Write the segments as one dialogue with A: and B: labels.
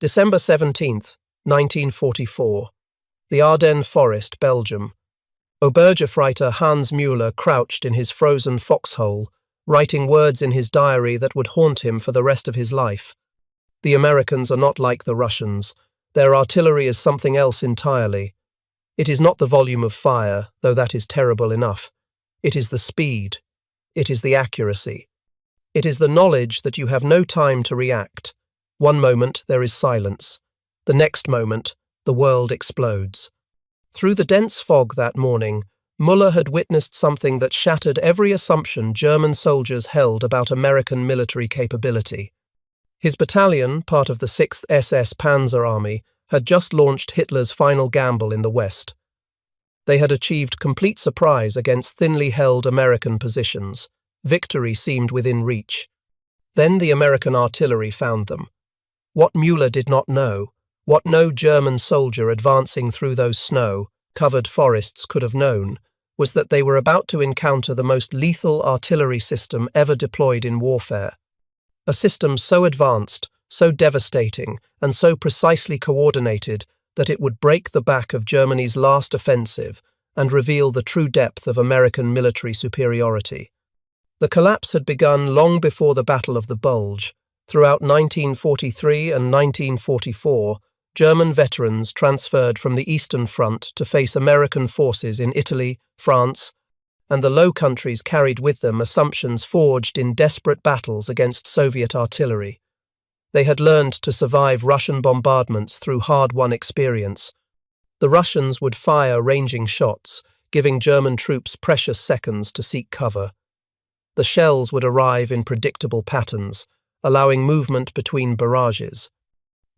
A: December 17th, 1944. The Ardennes Forest, Belgium. Obergefreiter Hans Müller crouched in his frozen foxhole, writing words in his diary that would haunt him for the rest of his life. The Americans are not like the Russians. Their artillery is something else entirely. It is not the volume of fire, though that is terrible enough. It is the speed. It is the accuracy. It is the knowledge that you have no time to react. One moment there is silence. The next moment, the world explodes. Through the dense fog that morning, Müller had witnessed something that shattered every assumption German soldiers held about American military capability. His battalion, part of the 6th SS Panzer Army, had just launched Hitler's final gamble in the West. They had achieved complete surprise against thinly held American positions. Victory seemed within reach. Then the American artillery found them. What Müller did not know, what no German soldier advancing through those snow-covered forests could have known, was that they were about to encounter the most lethal artillery system ever deployed in warfare. A system so advanced, so devastating, and so precisely coordinated that it would break the back of Germany's last offensive and reveal the true depth of American military superiority. The collapse had begun long before the Battle of the Bulge. Throughout 1943 and 1944, German veterans transferred from the Eastern Front to face American forces in Italy, France, and the Low Countries carried with them assumptions forged in desperate battles against Soviet artillery. They had learned to survive Russian bombardments through hard-won experience. The Russians would fire ranging shots, giving German troops precious seconds to seek cover. The shells would arrive in predictable patterns, allowing movement between barrages.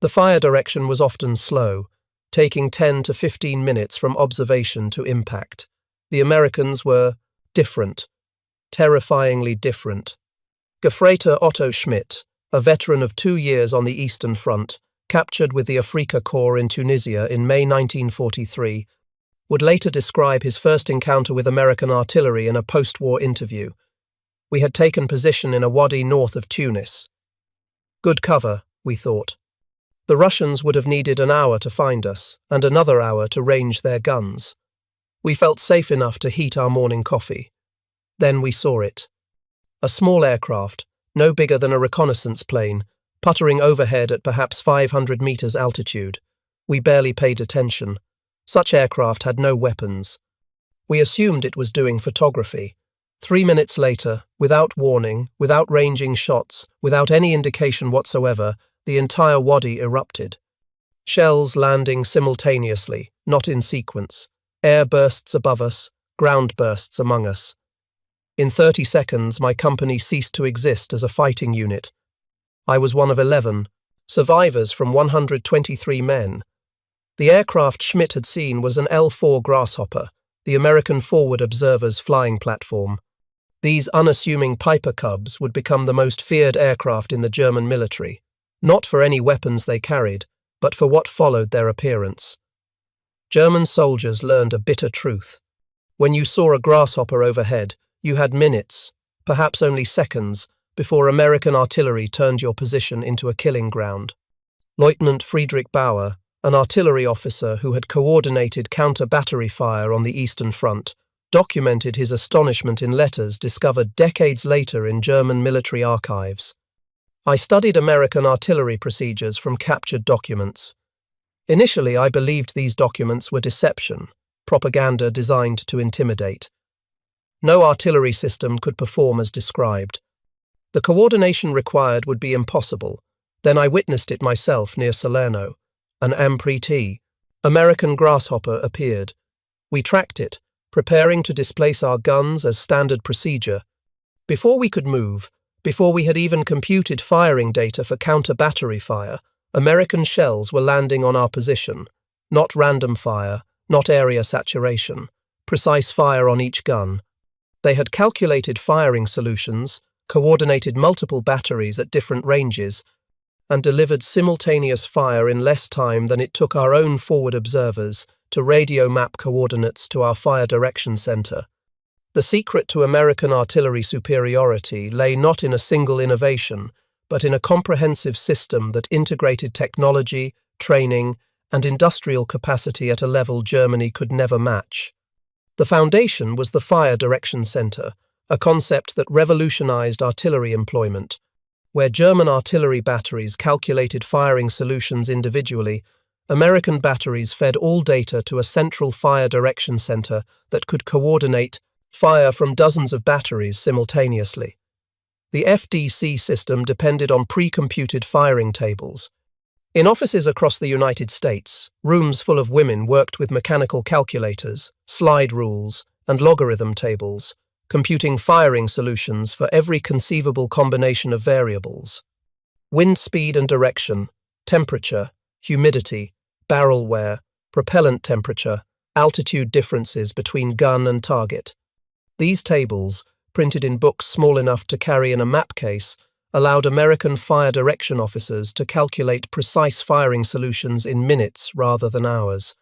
A: The fire direction was often slow, taking 10 to 15 minutes from observation to impact. The Americans were different, terrifyingly different. Gefreiter Otto Schmidt, a veteran of 2 years on the Eastern Front, captured with the Afrika Korps in Tunisia in May 1943, would later describe his first encounter with American artillery in a post-war interview. We had taken position in a wadi north of Tunis. Good cover, we thought. The Russians would have needed an hour to find us, and another hour to range their guns. We felt safe enough to heat our morning coffee. Then we saw it. A small aircraft, no bigger than a reconnaissance plane, puttering overhead at perhaps 500 meters altitude. We barely paid attention. Such aircraft had no weapons. We assumed it was doing photography. 3 minutes later, without warning, without ranging shots, without any indication whatsoever, the entire wadi erupted. Shells landing simultaneously, not in sequence. Air bursts above us, ground bursts among us. In 30 seconds, my company ceased to exist as a fighting unit. I was one of 11, survivors from 123 men. The aircraft Schmidt had seen was an L-4 Grasshopper, the American Forward Observer's flying platform. These unassuming Piper Cubs would become the most feared aircraft in the German military, not for any weapons they carried, but for what followed their appearance. German soldiers learned a bitter truth. When you saw a Grasshopper overhead, you had minutes, perhaps only seconds, before American artillery turned your position into a killing ground. Lieutenant Friedrich Bauer, an artillery officer who had coordinated counter-battery fire on the Eastern Front, documented his astonishment in letters discovered decades later in German military archives. I studied American artillery procedures from captured documents. Initially, I believed these documents were deception, propaganda designed to intimidate. No artillery system could perform as described. The coordination required would be impossible. Then I witnessed it myself near Salerno. An Ampriti, American Grasshopper, appeared. We tracked it, preparing to displace our guns as standard procedure. Before we could move, before we had even computed firing data for counter-battery fire, American shells were landing on our position. Not random fire, not area saturation, precise fire on each gun. They had calculated firing solutions, coordinated multiple batteries at different ranges, and delivered simultaneous fire in less time than it took our own forward observers to radio map coordinates to our fire direction center. The secret to American artillery superiority lay not in a single innovation, but in a comprehensive system that integrated technology, training, and industrial capacity at a level Germany could never match. The foundation was the Fire Direction Center, a concept that revolutionized artillery employment, where German artillery batteries calculated firing solutions individually. American batteries fed all data to a central fire direction center that could coordinate fire from dozens of batteries simultaneously. The FDC system depended on pre-computed firing tables. In offices across the United States, rooms full of women worked with mechanical calculators, slide rules, and logarithm tables, computing firing solutions for every conceivable combination of variables. Wind speed and direction, temperature, humidity, barrel wear, propellant temperature, altitude differences between gun and target. These tables, printed in books small enough to carry in a map case, allowed American fire direction officers to calculate precise firing solutions in minutes rather than hours.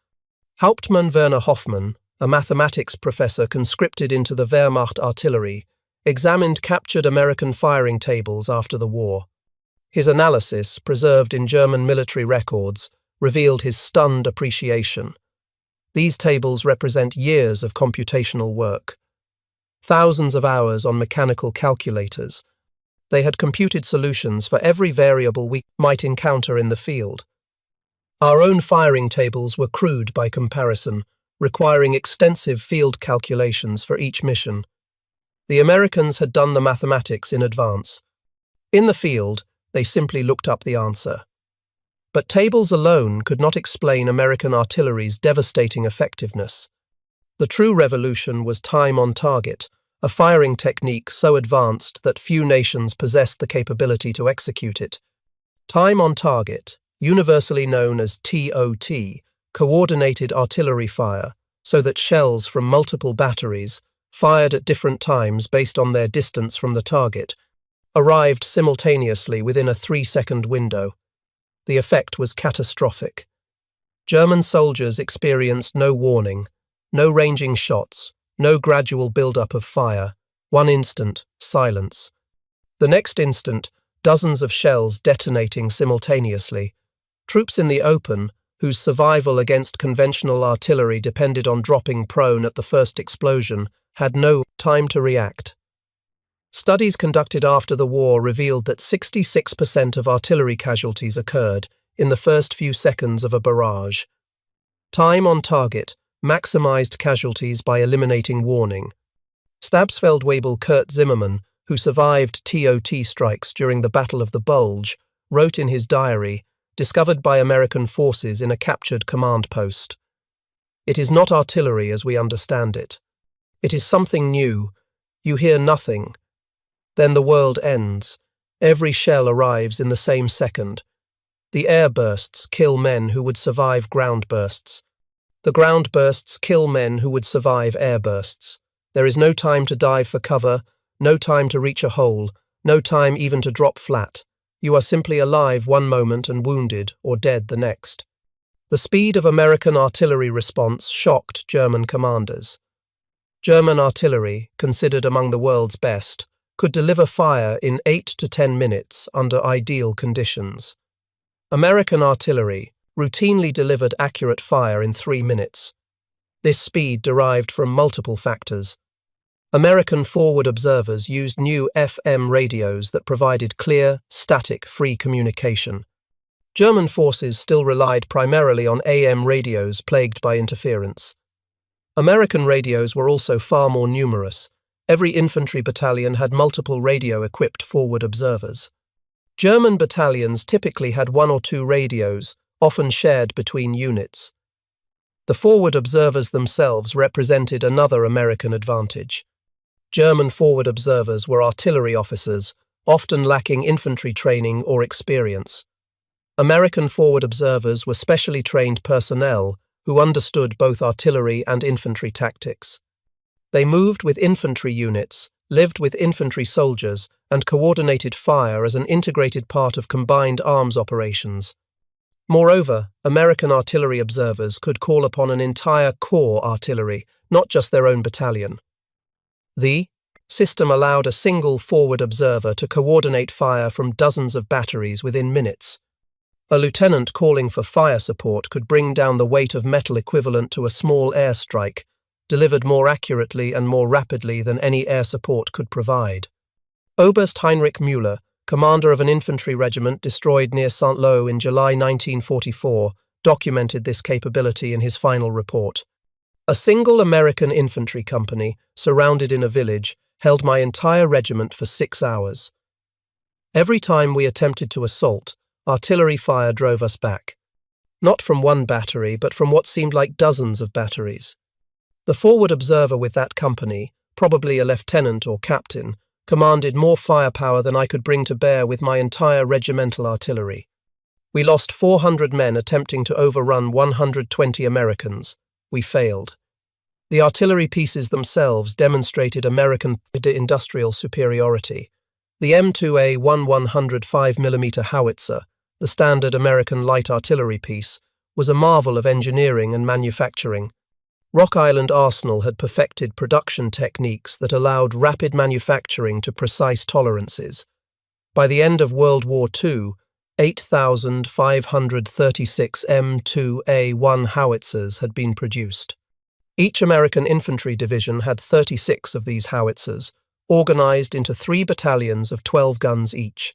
A: Hauptmann Werner Hoffmann, a mathematics professor conscripted into the Wehrmacht artillery, examined captured American firing tables after the war. His analysis, preserved in German military records, revealed his stunned appreciation. These tables represent years of computational work. Thousands of hours on mechanical calculators. They had computed solutions for every variable we might encounter in the field. Our own firing tables were crude by comparison, requiring extensive field calculations for each mission. The Americans had done the mathematics in advance. In the field, they simply looked up the answer. But tables alone could not explain American artillery's devastating effectiveness. The true revolution was time on target, a firing technique so advanced that few nations possessed the capability to execute it. Time on target, universally known as TOT, coordinated artillery fire, so that shells from multiple batteries, fired at different times based on their distance from the target, arrived simultaneously within a 3-second window. The effect was catastrophic. German soldiers experienced no warning, no ranging shots, no gradual build-up of fire. One instant, silence. The next instant, dozens of shells detonating simultaneously. Troops in the open, whose survival against conventional artillery depended on dropping prone at the first explosion, had no time to react. Studies conducted after the war revealed that 66% of artillery casualties occurred in the first few seconds of a barrage. Time on target maximized casualties by eliminating warning. Stabsfeldwebel Kurt Zimmermann, who survived TOT strikes during the Battle of the Bulge, wrote in his diary, discovered by American forces in a captured command post. "It is not artillery as we understand it. It is something new. You hear nothing. Then the world ends. Every shell arrives in the same second. The air bursts kill men who would survive ground bursts. The ground bursts kill men who would survive air bursts. There is no time to dive for cover, no time to reach a hole, no time even to drop flat. You are simply alive one moment and wounded or dead the next." The speed of American artillery response shocked German commanders. German artillery, considered among the world's best, could deliver fire in 8 to 10 minutes under ideal conditions. American artillery routinely delivered accurate fire in 3 minutes. This speed derived from multiple factors. American forward observers used new FM radios that provided clear, static, free communication. German forces still relied primarily on AM radios plagued by interference. American radios were also far more numerous. Every infantry battalion had multiple radio-equipped forward observers. German battalions typically had 1 or 2 radios, often shared between units. The forward observers themselves represented another American advantage. German forward observers were artillery officers, often lacking infantry training or experience. American forward observers were specially trained personnel who understood both artillery and infantry tactics. They moved with infantry units, lived with infantry soldiers, and coordinated fire as an integrated part of combined arms operations. Moreover, American artillery observers could call upon an entire corps artillery, not just their own battalion. The system allowed a single forward observer to coordinate fire from dozens of batteries within minutes. A lieutenant calling for fire support could bring down the weight of metal equivalent to a small airstrike, delivered more accurately and more rapidly than any air support could provide. Oberst Heinrich Müller, commander of an infantry regiment destroyed near Saint-Lô in July 1944, documented this capability in his final report. A single American infantry company, surrounded in a village, held my entire regiment for 6 hours. Every time we attempted to assault, artillery fire drove us back. Not from one battery, but from what seemed like dozens of batteries. The forward observer with that company, probably a lieutenant or captain, commanded more firepower than I could bring to bear with my entire regimental artillery. We lost 400 men attempting to overrun 120 Americans. We failed. The artillery pieces themselves demonstrated American industrial superiority. The M2A 105mm howitzer, the standard American light artillery piece, was a marvel of engineering and manufacturing. Rock Island Arsenal had perfected production techniques that allowed rapid manufacturing to precise tolerances. By the end of World War II, 8,536 M2A1 howitzers had been produced. Each American infantry division had 36 of these howitzers, organized into 3 battalions of 12 guns each.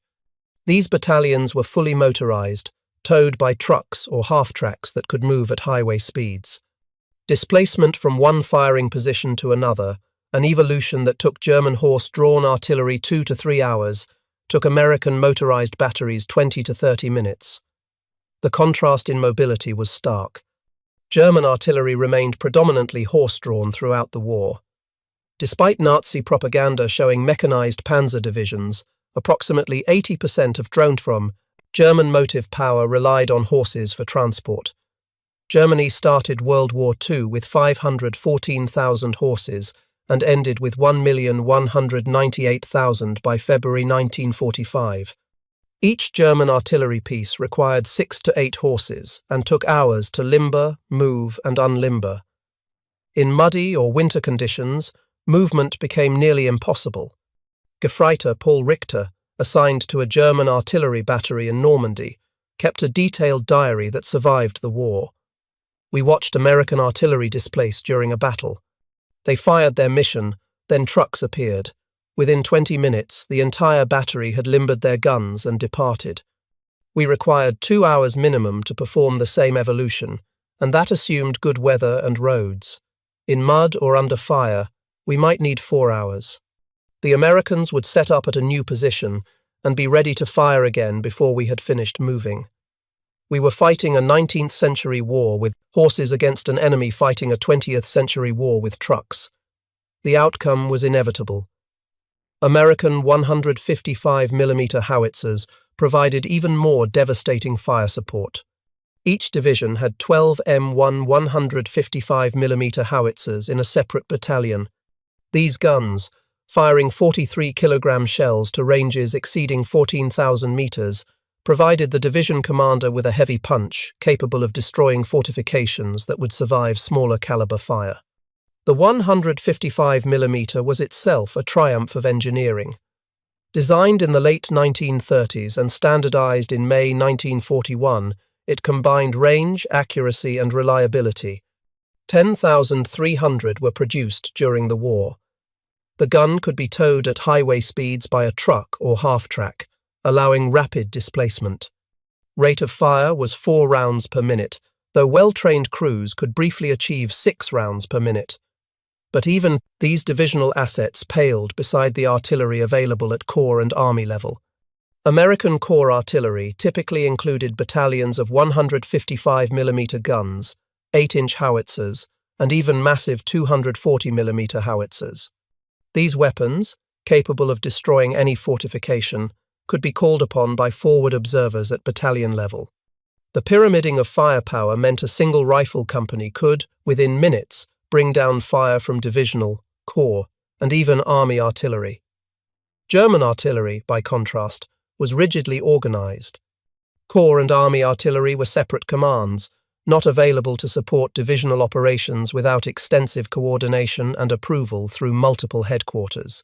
A: These battalions were fully motorized, towed by trucks or half-tracks that could move at highway speeds. Displacement from one firing position to another, an evolution that took German horse-drawn artillery 2 to 3 hours, took American motorized batteries 20 to 30 minutes. The contrast in mobility was stark. German artillery remained predominantly horse-drawn throughout the war. Despite Nazi propaganda showing mechanized panzer divisions, approximately 80% of drone from German motive power relied on horses for transport. Germany started World War II with 514,000 horses and ended with 1,198,000 by February 1945. Each German artillery piece required 6 to 8 horses and took hours to limber, move, and unlimber. In muddy or winter conditions, movement became nearly impossible. Gefreiter Paul Richter, assigned to a German artillery battery in Normandy, kept a detailed diary that survived the war. We watched American artillery displaced during a battle. They fired their mission, then trucks appeared. Within 20 minutes, the entire battery had limbered their guns and departed. We required 2 hours minimum to perform the same evolution, and that assumed good weather and roads. In mud or under fire, we might need 4 hours. The Americans would set up at a new position and be ready to fire again before we had finished moving. We were fighting a 19th century war with horses against an enemy fighting a 20th century war with trucks. The outcome was inevitable. American 155mm howitzers provided even more devastating fire support. Each division had 12 M1 155mm howitzers in a separate battalion. These guns, firing 43-kilogram shells to ranges exceeding 14,000 meters, provided the division commander with a heavy punch capable of destroying fortifications that would survive smaller caliber fire. The 155mm was itself a triumph of engineering. Designed in the late 1930s and standardized in May 1941, it combined range, accuracy, and reliability. 10,300 were produced during the war. The gun could be towed at highway speeds by a truck or half-track, allowing rapid displacement. Rate of fire was 4 rounds per minute, though well-trained crews could briefly achieve 6 rounds per minute. But even these divisional assets paled beside the artillery available at Corps and Army level. American Corps artillery typically included battalions of 155mm guns, 8-inch howitzers, and even massive 240mm howitzers. These weapons, capable of destroying any fortification, could be called upon by forward observers at battalion level. The pyramiding of firepower meant a single rifle company could, within minutes, bring down fire from divisional, corps, and even army artillery. German artillery, by contrast, was rigidly organized. Corps and army artillery were separate commands, not available to support divisional operations without extensive coordination and approval through multiple headquarters.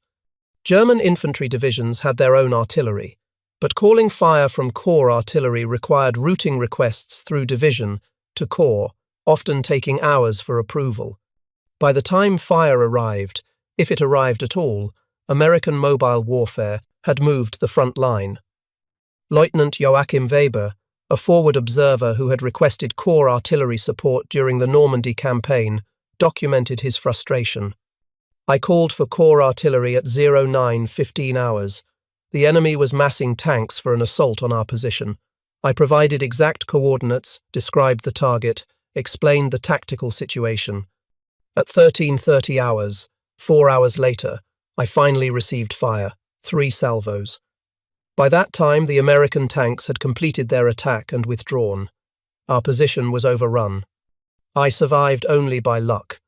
A: German infantry divisions had their own artillery, but calling fire from corps artillery required routing requests through division to corps, often taking hours for approval. By the time fire arrived, if it arrived at all, American mobile warfare had moved the front line. Lieutenant Joachim Weber, a forward observer who had requested corps artillery support during the Normandy campaign, documented his frustration. "I called for corps artillery at 09:15 hours. The enemy was massing tanks for an assault on our position. I provided exact coordinates, described the target, explained the tactical situation. At 13:30 hours, 4 hours later, I finally received fire, 3 salvos. By that time, the American tanks had completed their attack and withdrawn. Our position was overrun. I survived only by luck.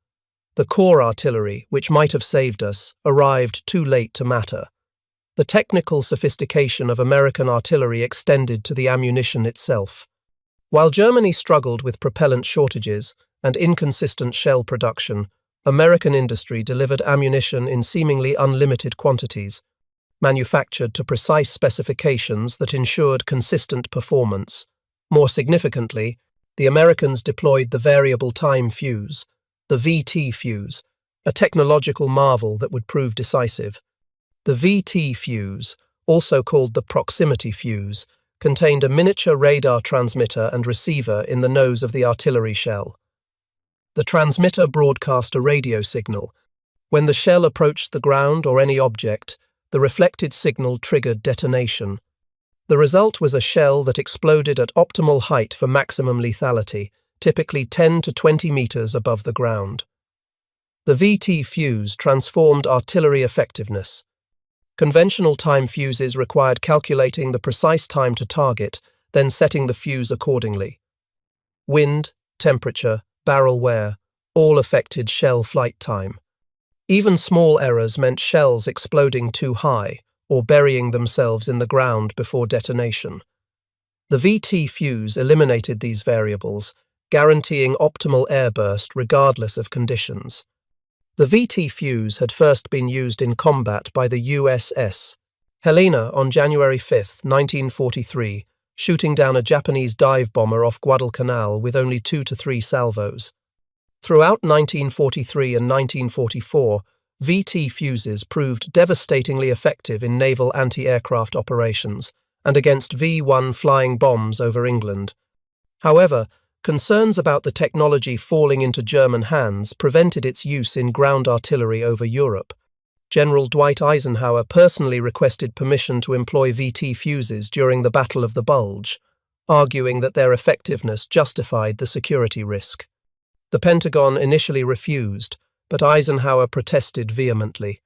A: The corps artillery, which might have saved us, arrived too late to matter. The technical sophistication of American artillery extended to the ammunition itself. While Germany struggled with propellant shortages and inconsistent shell production, American industry delivered ammunition in seemingly unlimited quantities, manufactured to precise specifications that ensured consistent performance. More significantly, the Americans deployed the variable time fuse, the VT fuse, a technological marvel that would prove decisive. The VT fuse, also called the proximity fuse, contained a miniature radar transmitter and receiver in the nose of the artillery shell. The transmitter broadcast a radio signal. When the shell approached the ground or any object, the reflected signal triggered detonation. The result was a shell that exploded at optimal height for maximum lethality, typically 10 to 20 meters above the ground. The VT fuse transformed artillery effectiveness. Conventional time fuses required calculating the precise time to target, then setting the fuse accordingly. Wind, temperature, barrel wear, all affected shell flight time. Even small errors meant shells exploding too high or burying themselves in the ground before detonation. The VT fuse eliminated these variables, guaranteeing optimal airburst regardless of conditions. The VT fuse had first been used in combat by the USS Helena on January 5, 1943, shooting down a Japanese dive bomber off Guadalcanal with only 2 to 3 salvos. Throughout 1943 and 1944, VT fuses proved devastatingly effective in naval anti-aircraft operations and against V-1 flying bombs over England. However, concerns about the technology falling into German hands prevented its use in ground artillery over Europe. General Dwight Eisenhower personally requested permission to employ VT fuses during the Battle of the Bulge, arguing that their effectiveness justified the security risk. The Pentagon initially refused, but Eisenhower protested vehemently.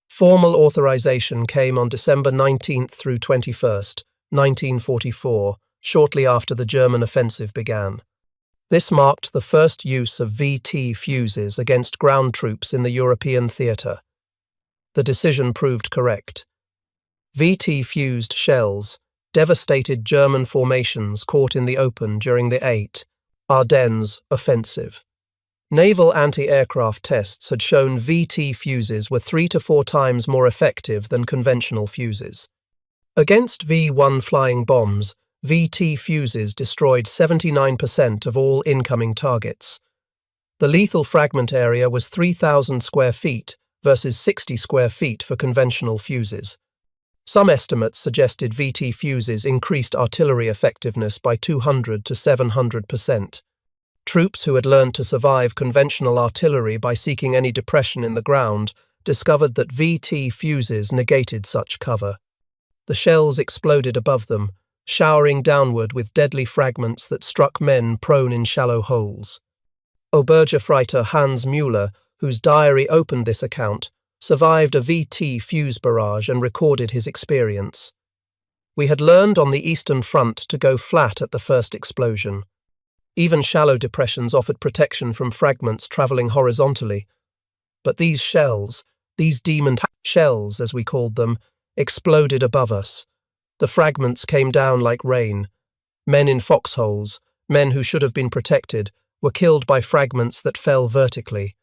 A: Formal authorization came on December 19 through 21, 1944, shortly after the German offensive began. This marked the first use of VT fuses against ground troops in the European theatre. The decision proved correct. VT-fused shells devastated German formations caught in the open during the Ardennes offensive. Naval anti-aircraft tests had shown VT fuses were 3 to 4 times more effective than conventional fuses. Against V-1 flying bombs, VT fuses destroyed 79% of all incoming targets. The lethal fragment area was 3,000 square feet versus 60 square feet for conventional fuses. Some estimates suggested VT fuses increased artillery effectiveness by 200 to 700%. Troops who had learned to survive conventional artillery by seeking any depression in the ground discovered that VT fuses negated such cover. The shells exploded above them, showering downward with deadly fragments that struck men prone in shallow holes. Obergefreiter Hans Müller, whose diary opened this account, survived a VT fuse barrage and recorded his experience. "We had learned on the Eastern Front to go flat at the first explosion. Even shallow depressions offered protection from fragments travelling horizontally. But these shells, these demon shells as we called them, exploded above us. The fragments came down like rain. Men in foxholes, men who should have been protected, were killed by fragments that fell vertically.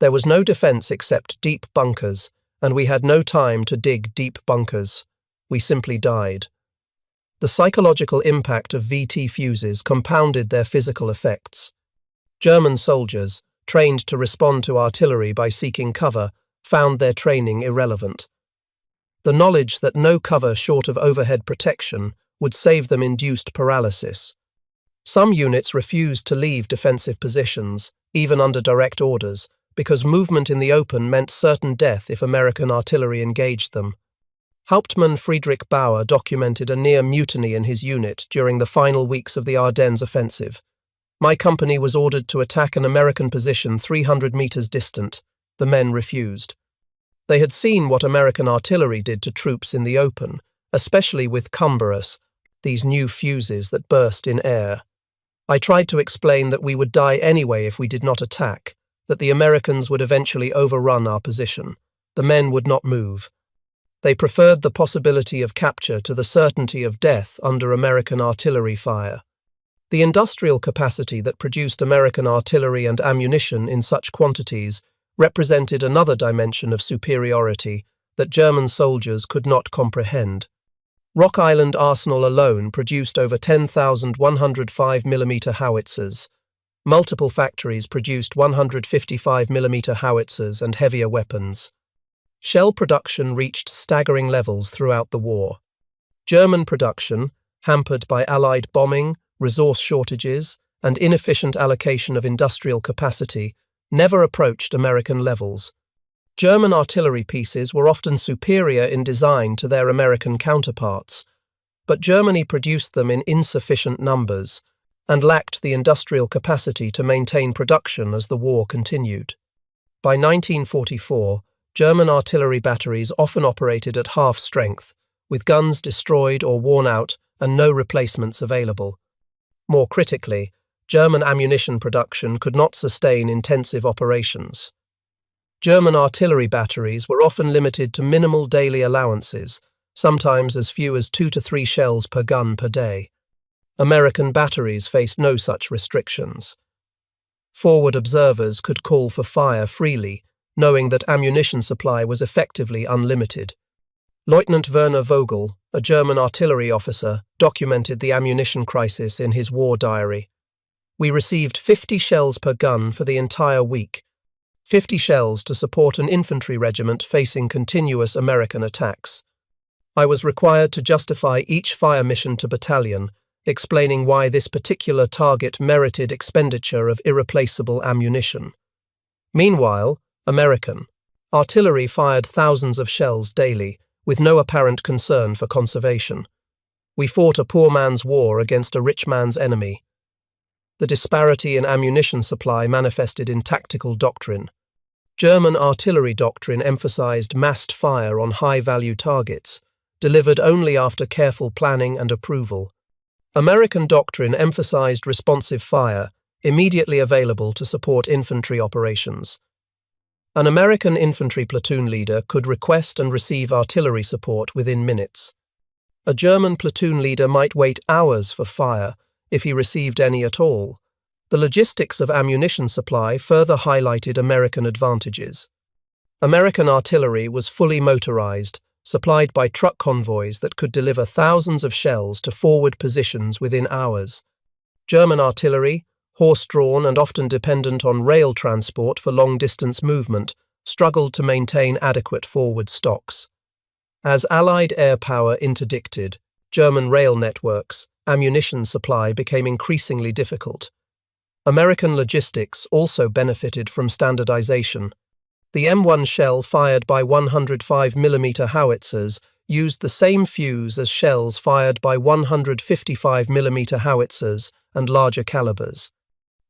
A: There was no defence except deep bunkers, and we had no time to dig deep bunkers. We simply died. The psychological impact of VT fuses compounded their physical effects. German soldiers, trained to respond to artillery by seeking cover, found their training irrelevant. The knowledge that no cover short of overhead protection would save them induced paralysis. Some units refused to leave defensive positions, even under direct orders, because movement in the open meant certain death if American artillery engaged them. Hauptmann Friedrich Bauer documented a near mutiny in his unit during the final weeks of the Ardennes offensive. My company was ordered to attack an American position 300 meters distant. The men refused. They had seen what American artillery did to troops in the open, especially with Cumberus, these new fuses that burst in air. I tried to explain that we would die anyway if we did not attack, that the Americans would eventually overrun our position. The men would not move. They preferred the possibility of capture to the certainty of death under American artillery fire. The industrial capacity that produced American artillery and ammunition in such quantities represented another dimension of superiority that German soldiers could not comprehend. Rock Island Arsenal alone produced over 10,105 mm howitzers. Multiple factories produced 155 mm howitzers and heavier weapons. Shell production reached staggering levels throughout the war. German production, hampered by Allied bombing, resource shortages, and inefficient allocation of industrial capacity, never approached American levels. German artillery pieces were often superior in design to their American counterparts, but Germany produced them in insufficient numbers and lacked the industrial capacity to maintain production as the war continued. By 1944, German artillery batteries often operated at half strength, with guns destroyed or worn out and no replacements available. More critically, German ammunition production could not sustain intensive operations. German artillery batteries were often limited to minimal daily allowances, sometimes as few as 2 to 3 shells per gun per day. American batteries faced no such restrictions. Forward observers could call for fire freely, knowing that ammunition supply was effectively unlimited. Lieutenant Werner Vogel, a German artillery officer, documented the ammunition crisis in his war diary. We received 50 shells per gun for the entire week, 50 shells to support an infantry regiment facing continuous American attacks. I was required to justify each fire mission to battalion, explaining why this particular target merited expenditure of irreplaceable ammunition. Meanwhile, American artillery fired thousands of shells daily, with no apparent concern for conservation. We fought a poor man's war against a rich man's enemy. The disparity in ammunition supply manifested in tactical doctrine. German artillery doctrine emphasized massed fire on high-value targets, delivered only after careful planning and approval. American doctrine emphasized responsive fire, immediately available to support infantry operations. An American infantry platoon leader could request and receive artillery support within minutes. A German platoon leader might wait hours for fire, if he received any at all. The logistics of ammunition supply further highlighted American advantages. American artillery was fully motorized, supplied by truck convoys that could deliver thousands of shells to forward positions within hours. German artillery, horse-drawn and often dependent on rail transport for long-distance movement, struggled to maintain adequate forward stocks. As Allied air power interdicted German rail networks, ammunition supply became increasingly difficult. American logistics also benefited from standardization. The M1 shell fired by 105 mm howitzers used the same fuse as shells fired by 155 mm howitzers and larger calibers.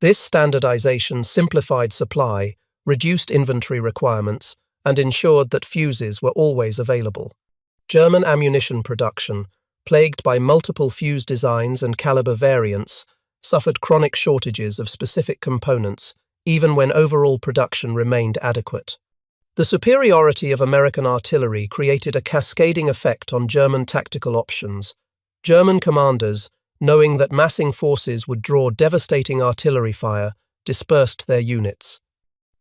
A: This standardization simplified supply, reduced inventory requirements, and ensured that fuses were always available. German ammunition production, plagued by multiple fuse designs and caliber variants, suffered chronic shortages of specific components, even when overall production remained adequate. The superiority of American artillery created a cascading effect on German tactical options. German commanders, knowing that massing forces would draw devastating artillery fire, dispersed their units.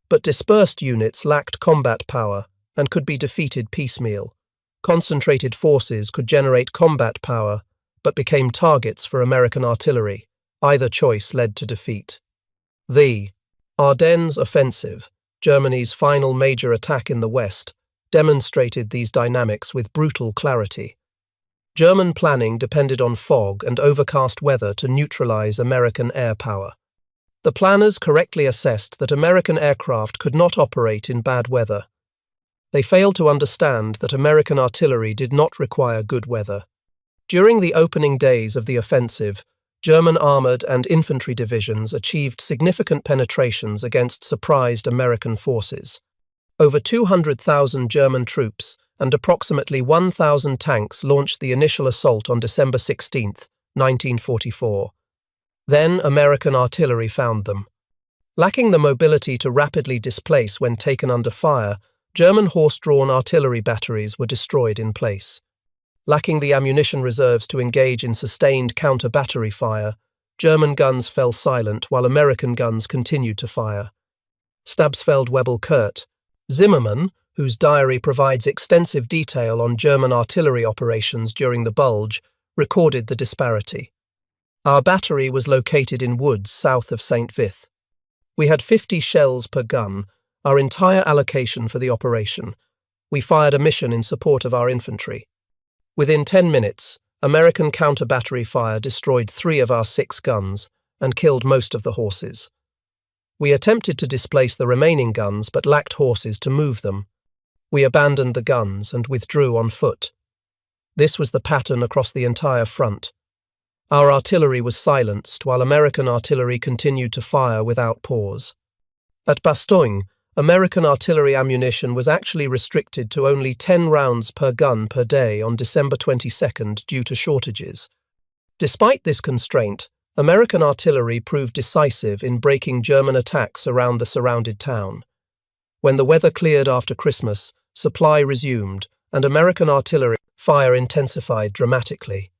A: But dispersed units lacked combat power, and could be defeated piecemeal. Concentrated forces could generate combat power, but became targets for American artillery. Either choice led to defeat. The Ardennes Offensive, Germany's final major attack in the West, demonstrated these dynamics with brutal clarity. German planning depended on fog and overcast weather to neutralize American air power. The planners correctly assessed that American aircraft could not operate in bad weather. They failed to understand that American artillery did not require good weather. During the opening days of the offensive, German armored and infantry divisions achieved significant penetrations against surprised American forces. Over 200,000 German troops and approximately 1,000 tanks launched the initial assault on December 16, 1944. Then American artillery found them. Lacking the mobility to rapidly displace when taken under fire, German horse-drawn artillery batteries were destroyed in place. Lacking the ammunition reserves to engage in sustained counter-battery fire, German guns fell silent while American guns continued to fire. Stabsfeld-Webel-Kurt, Zimmermann, whose diary provides extensive detail on German artillery operations during the Bulge, recorded the disparity. Our battery was located in woods south of St. Vith. We had 50 shells per gun, our entire allocation for the operation. We fired a mission in support of our infantry. Within 10 minutes, American counter-battery fire destroyed 3 of our 6 guns and killed most of the horses. We attempted to displace the remaining guns but lacked horses to move them. We abandoned the guns and withdrew on foot. This was the pattern across the entire front. Our artillery was silenced while American artillery continued to fire without pause. At Bastogne, American artillery ammunition was actually restricted to only 10 rounds per gun per day on December 22nd due to shortages. Despite this constraint, American artillery proved decisive in breaking German attacks around the surrounded town. When the weather cleared after Christmas, supply resumed, and American artillery fire intensified dramatically.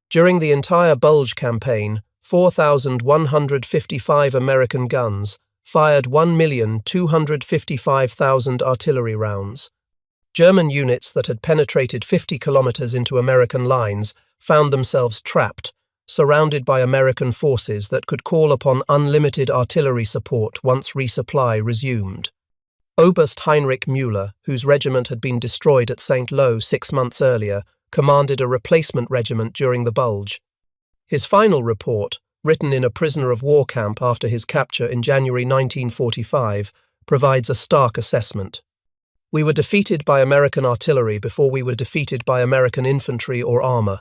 A: During the entire Bulge campaign, 4,155 American guns fired 1,255,000 artillery rounds. German units that had penetrated 50 kilometers into American lines found themselves trapped, surrounded by American forces that could call upon unlimited artillery support once resupply resumed. Oberst Heinrich Müller, whose regiment had been destroyed at St. Lo 6 months earlier, commanded a replacement regiment during the Bulge. His final report, written in a prisoner of war camp after his capture in January 1945, provides a stark assessment. We were defeated by American artillery before we were defeated by American infantry or armor.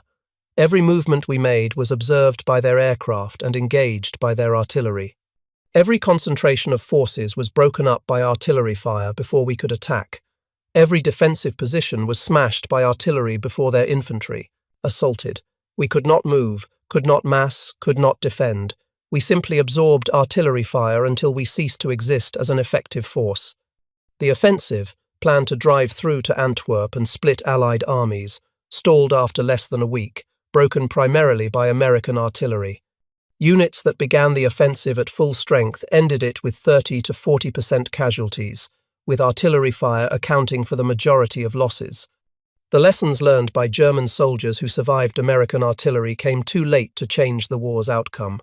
A: Every movement we made was observed by their aircraft and engaged by their artillery. Every concentration of forces was broken up by artillery fire before we could attack. Every defensive position was smashed by artillery before their infantry assaulted. We could not move, could not mass, could not defend. We simply absorbed artillery fire until we ceased to exist as an effective force. The offensive, planned to drive through to Antwerp and split Allied armies, stalled after less than a week, broken primarily by American artillery. Units that began the offensive at full strength ended it with 30 to 40% casualties, with artillery fire accounting for the majority of losses. The lessons learned by German soldiers who survived American artillery came too late to change the war's outcome.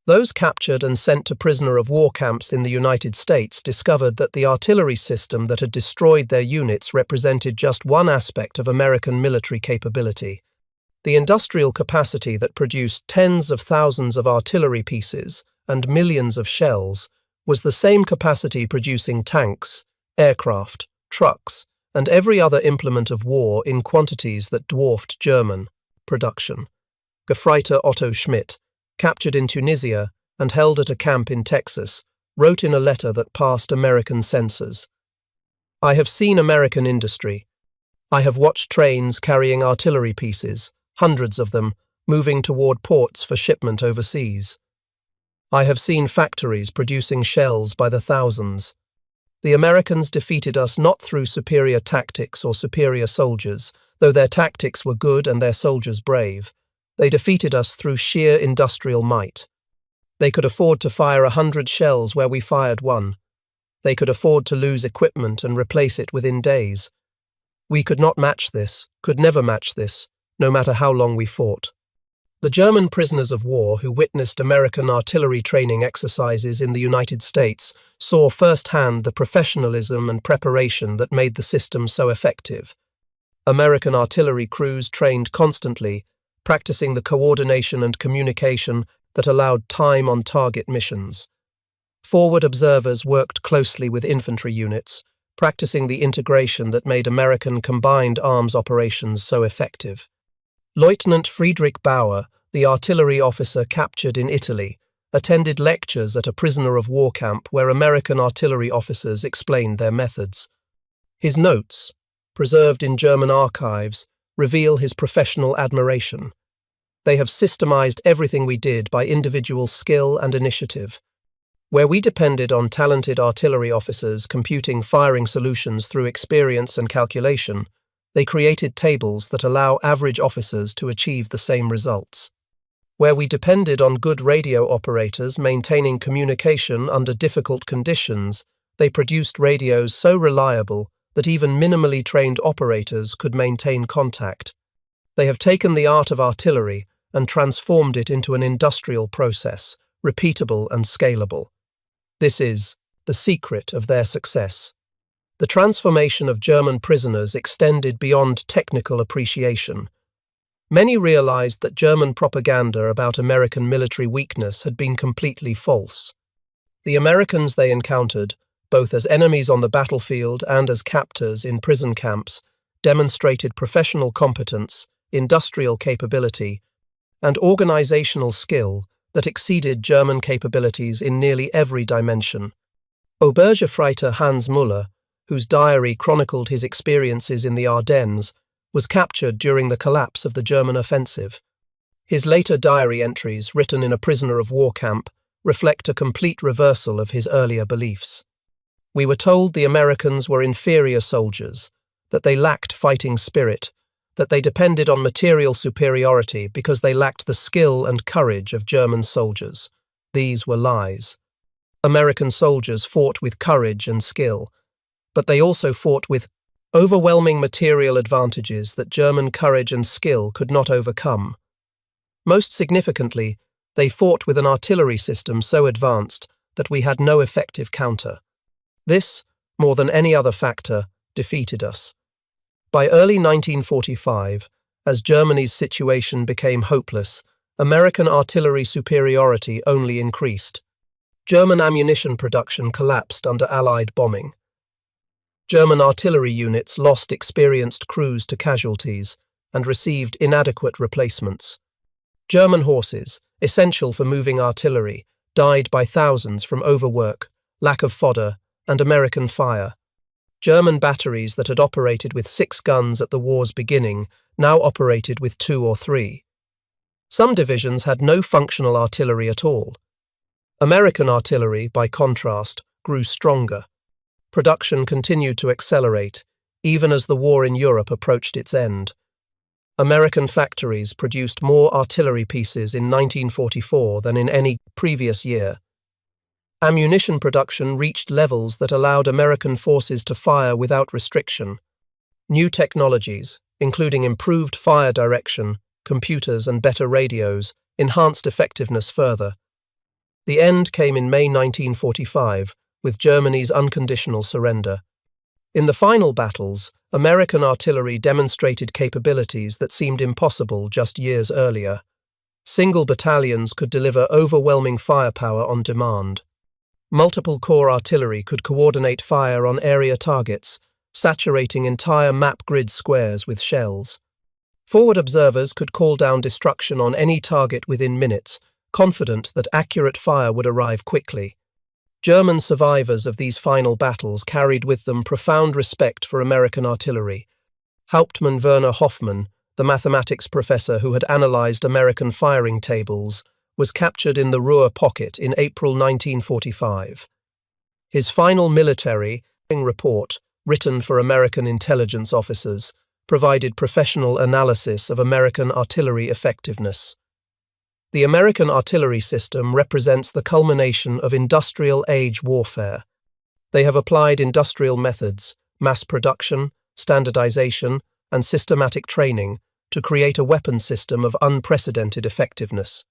A: Those captured and sent to prisoner of war camps in the United States discovered that the artillery system that had destroyed their units represented just one aspect of American military capability. The industrial capacity that produced tens of thousands of artillery pieces and millions of shells was the same capacity producing tanks, aircraft, trucks, and every other implement of war in quantities that dwarfed German production. Gefreiter Otto Schmidt, captured in Tunisia and held at a camp in Texas, wrote in a letter that passed American censors. I have seen American industry. I have watched trains carrying artillery pieces, hundreds of them, moving toward ports for shipment overseas. I have seen factories producing shells by the thousands. The Americans defeated us not through superior tactics or superior soldiers, though their tactics were good and their soldiers brave. They defeated us through sheer industrial might. They could afford to fire 100 shells where we fired 1. They could afford to lose equipment and replace it within days. We could not match this, could never match this, no matter how long we fought. The German prisoners of war who witnessed American artillery training exercises in the United States saw firsthand the professionalism and preparation that made the system so effective. American artillery crews trained constantly, practicing the coordination and communication that allowed time-on-target missions. Forward observers worked closely with infantry units, practicing the integration that made American combined arms operations so effective. Lieutenant Friedrich Bauer, the artillery officer captured in Italy, attended lectures at a prisoner of war camp where American artillery officers explained their methods. His notes, preserved in German archives, reveal his professional admiration. They have systemized everything we did by individual skill and initiative. Where we depended on talented artillery officers computing firing solutions through experience and calculation, they created tables that allow average officers to achieve the same results. Where we depended on good radio operators maintaining communication under difficult conditions, they produced radios so reliable that even minimally trained operators could maintain contact. They have taken the art of artillery and transformed it into an industrial process, repeatable and scalable. This is the secret of their success. The transformation of German prisoners extended beyond technical appreciation. Many realized that German propaganda about American military weakness had been completely false. The Americans they encountered, both as enemies on the battlefield and as captors in prison camps, demonstrated professional competence, industrial capability, and organizational skill that exceeded German capabilities in nearly every dimension. Obergefreiter Hans Müller, whose diary chronicled his experiences in the Ardennes, was captured during the collapse of the German offensive. His later diary entries, written in a prisoner of war camp, reflect a complete reversal of his earlier beliefs. We were told the Americans were inferior soldiers, that they lacked fighting spirit, that they depended on material superiority because they lacked the skill and courage of German soldiers. These were lies. American soldiers fought with courage and skill, but they also fought with overwhelming material advantages that German courage and skill could not overcome. Most significantly, they fought with an artillery system so advanced that we had no effective counter. This, more than any other factor, defeated us. By early 1945, as Germany's situation became hopeless, American artillery superiority only increased. German ammunition production collapsed under Allied bombing. German artillery units lost experienced crews to casualties and received inadequate replacements. German horses, essential for moving artillery, died by thousands from overwork, lack of fodder, and American fire. German batteries that had operated with 6 guns at the war's beginning now operated with 2 or 3. Some divisions had no functional artillery at all. American artillery, by contrast, grew stronger. Production continued to accelerate, even as the war in Europe approached its end. American factories produced more artillery pieces in 1944 than in any previous year. Ammunition production reached levels that allowed American forces to fire without restriction. New technologies, including improved fire direction, computers, and better radios, enhanced effectiveness further. The end came in May 1945, with Germany's unconditional surrender. In the final battles, American artillery demonstrated capabilities that seemed impossible just years earlier. Single battalions could deliver overwhelming firepower on demand. Multiple corps artillery could coordinate fire on area targets, saturating entire map grid squares with shells. Forward observers could call down destruction on any target within minutes, confident that accurate fire would arrive quickly. German survivors of these final battles carried with them profound respect for American artillery. Hauptmann Werner Hoffmann, the mathematics professor who had analyzed American firing tables, was captured in the Ruhr pocket in April 1945. His final military report, written for American intelligence officers, provided professional analysis of American artillery effectiveness. The American artillery system represents the culmination of industrial age warfare. They have applied industrial methods, mass production, standardization, and systematic training to create a weapon system of unprecedented effectiveness.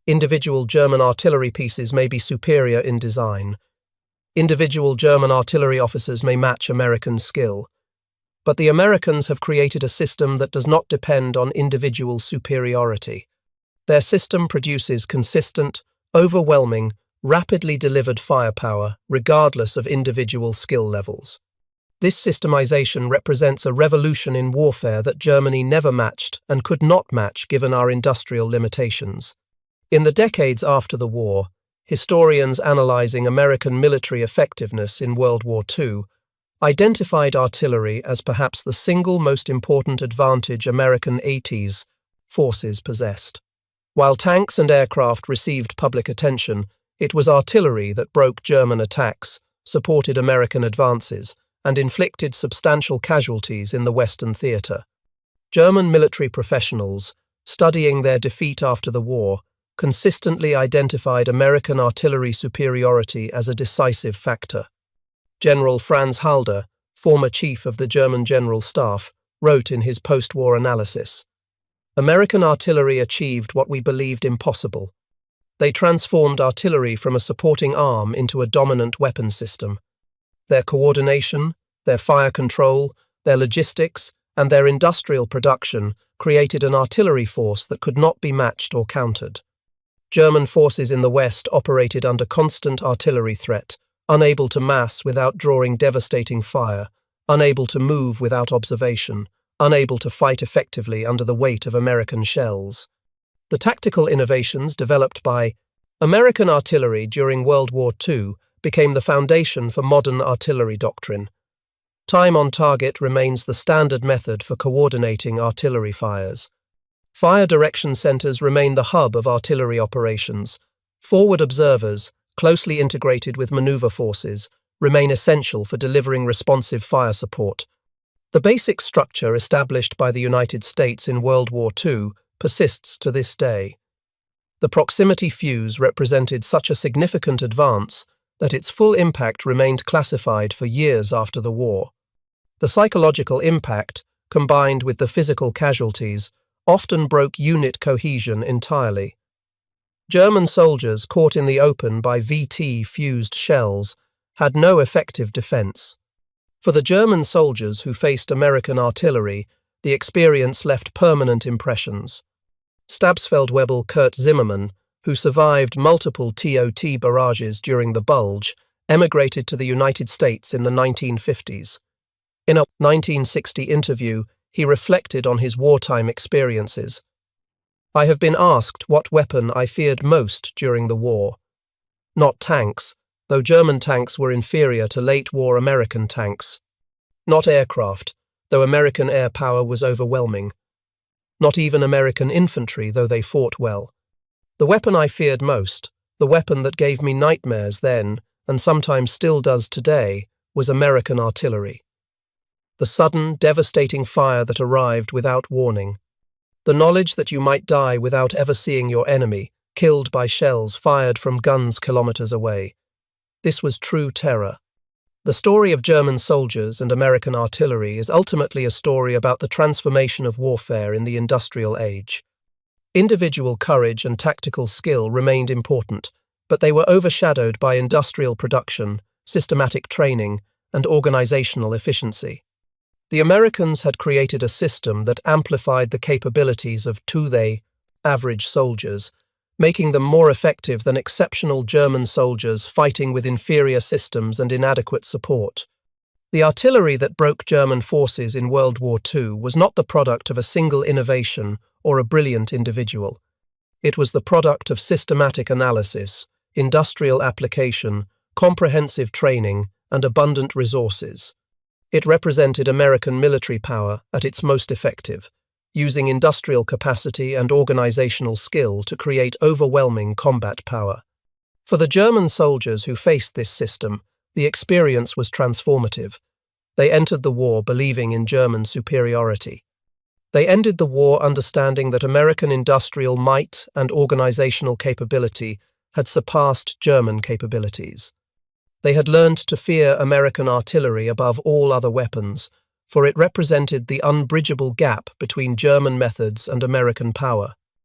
A: Individual German artillery pieces may be superior in design. Individual German artillery officers may match American skill. But the Americans have created a system that does not depend on individual superiority. Their system produces consistent, overwhelming, rapidly delivered firepower regardless of individual skill levels. This systemization represents a revolution in warfare that Germany never matched and could not match given our industrial limitations. In the decades after the war, historians analyzing American military effectiveness in World War II identified artillery as perhaps the single most important advantage American 80s forces possessed. While tanks and aircraft received public attention, it was artillery that broke German attacks, supported American advances, and inflicted substantial casualties in the Western theater. German military professionals, studying their defeat after the war, consistently identified American artillery superiority as a decisive factor. General Franz Halder, former chief of the German General Staff, wrote in his post-war analysis, "American artillery achieved what we believed impossible. They transformed artillery from a supporting arm into a dominant weapon system. Their coordination, their fire control, their logistics, and their industrial production created an artillery force that could not be matched or countered. German forces in the West operated under constant artillery threat, unable to mass without drawing devastating fire, unable to move without observation, unable to fight effectively under the weight of American shells. The tactical innovations developed by American artillery during World War II became the foundation for modern artillery doctrine. Time on target remains the standard method for coordinating artillery fires. Fire direction centers remain the hub of artillery operations. Forward observers, closely integrated with maneuver forces, remain essential for delivering responsive fire support. The basic structure established by the United States in World War II persists to this day. The proximity fuse represented such a significant advance that its full impact remained classified for years after the war. The psychological impact, combined with the physical casualties, often broke unit cohesion entirely. German soldiers caught in the open by VT-fused shells had no effective defense. For the German soldiers who faced American artillery, the experience left permanent impressions. Stabsfeldwebel Kurt Zimmermann, who survived multiple TOT barrages during the Bulge, emigrated to the United States in the 1950s. In a 1960 interview, he reflected on his wartime experiences. "I have been asked what weapon I feared most during the war. Not tanks, though German tanks were inferior to late-war American tanks. Not aircraft, though American air power was overwhelming. Not even American infantry, though they fought well. The weapon I feared most, the weapon that gave me nightmares then, and sometimes still does today, was American artillery. The sudden, devastating fire that arrived without warning. The knowledge that you might die without ever seeing your enemy, killed by shells fired from guns kilometers away. This was true terror. The story of German soldiers and American artillery is ultimately a story about the transformation of warfare in the industrial age. Individual courage and tactical skill remained important, but they were overshadowed by industrial production, systematic training, and organizational efficiency. The Americans had created a system that amplified the capabilities of average soldiers, making them more effective than exceptional German soldiers fighting with inferior systems and inadequate support. The artillery that broke German forces in World War II was not the product of a single innovation or a brilliant individual. It was the product of systematic analysis, industrial application, comprehensive training, and abundant resources. It represented American military power at its most effective, using industrial capacity and organizational skill to create overwhelming combat power. For the German soldiers who faced this system, the experience was transformative. They entered the war believing in German superiority. They ended the war understanding that American industrial might and organizational capability had surpassed German capabilities. They had learned to fear American artillery above all other weapons, for it represented the unbridgeable gap between German methods and American power.